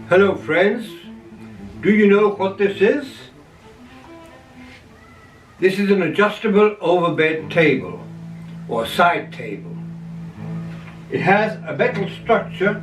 Hello friends, do you know what this is? This is an adjustable overbed table or side table. It has a metal structure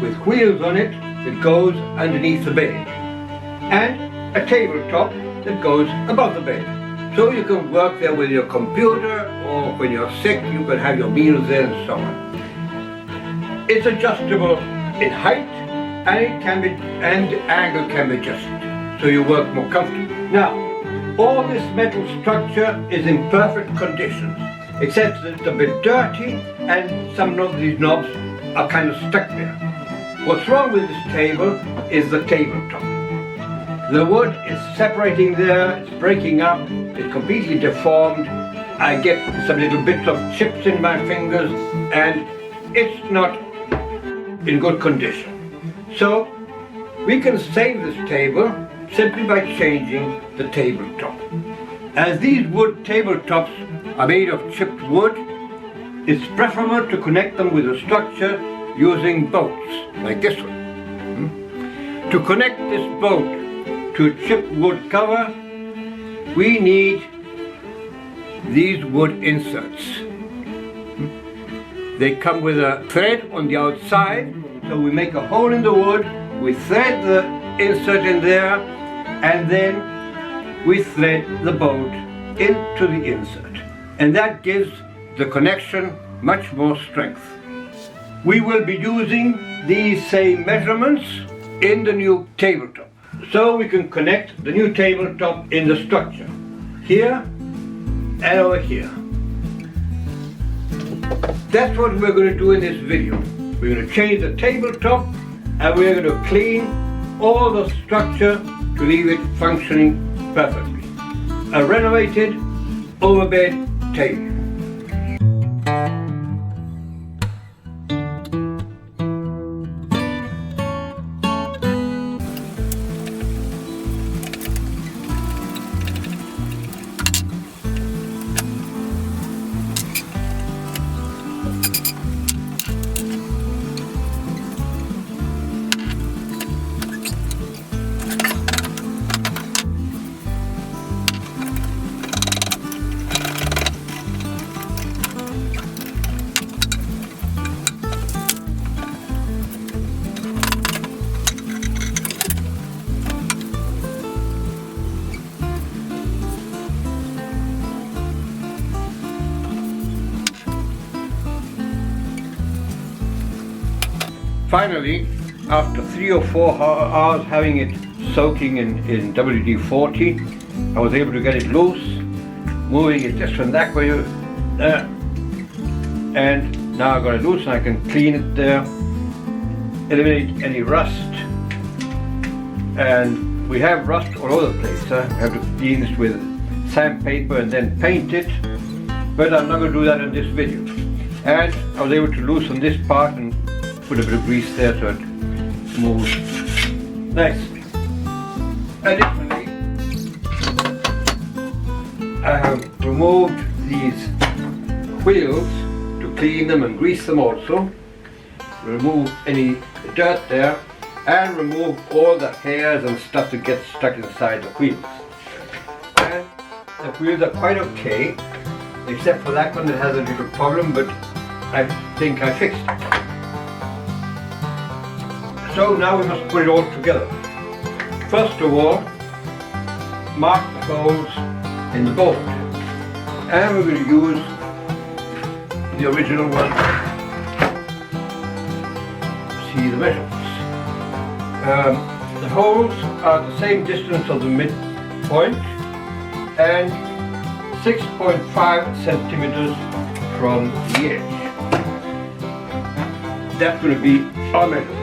with wheels on it that goes underneath the bed and a tabletop that goes above the bed. So you can work there with your computer, or when you're sick you can have your meals there and so on. It's adjustable in height and the angle can be adjusted so you work more comfortably. Now, all this metal structure is in perfect condition, except that it's a bit dirty and some of these knobs are kind of stuck there. What's wrong with this table is the tabletop. The wood is separating there, it's breaking up, it's completely deformed. I get some little bits of chips in my fingers and it's not in good condition. So we can save this table simply by changing the tabletop. As these wood tabletops are made of chipped wood, it's preferable to connect them with a structure using bolts like this one. To connect this bolt to a chipped wood cover, we need these wood inserts. They come with a thread on the outside, so we make a hole in the wood, we thread the insert in there, and then we thread the bolt into the insert. And that gives the connection much more strength. We will be using these same measurements in the new tabletop. So we can connect the new tabletop in the structure, here and over here. That's what we're going to do in this video. We're going to change the tabletop and we're going to clean all the structure to leave it functioning perfectly. A renovated overbed table. Finally, after 3 or 4 hours having it soaking in WD-40, I was able to get it loose, moving it this and that way, and now I've got it loose and I can clean it there, eliminate any rust. And we have rust all over the place. We have to clean this with sandpaper and then paint it, but I'm not going to do that in this video. And I was able to loosen this part and put a bit of grease there so it moves nicely. Additionally, I have removed these wheels to clean them and grease them also, remove any dirt there, and remove all the hairs and stuff that gets stuck inside the wheels. And the wheels are quite okay, except for that one that has a little problem, but I think I fixed it. So now we must put it all together. First of all, mark the holes in the bolt. And we're going to use the original one. See the measurements. The holes are the same distance of the midpoint and 6.5 centimeters from the edge. That's going to be our measurement.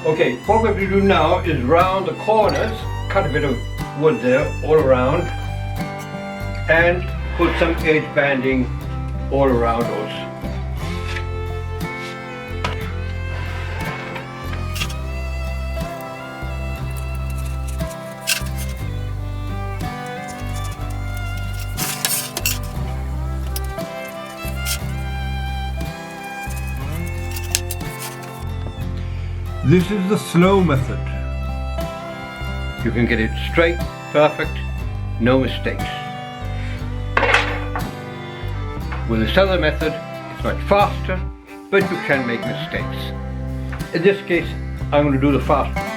Okay, what we have to do now is round the corners, cut a bit of wood there all around, and put some edge banding all around us. This is the slow method. You can get it straight, perfect, no mistakes. With this other method, it's much faster, but you can make mistakes. In this case, I'm going to do the fast method.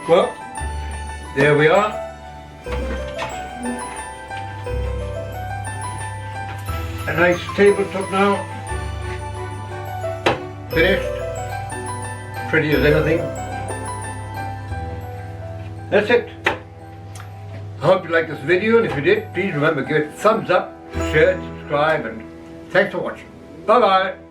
Well, there we are. A nice tabletop now. Finished. Pretty as anything. That's it. I hope you liked this video, and if you did, please remember to give it a thumbs up, share, subscribe, and thanks for watching. Bye bye.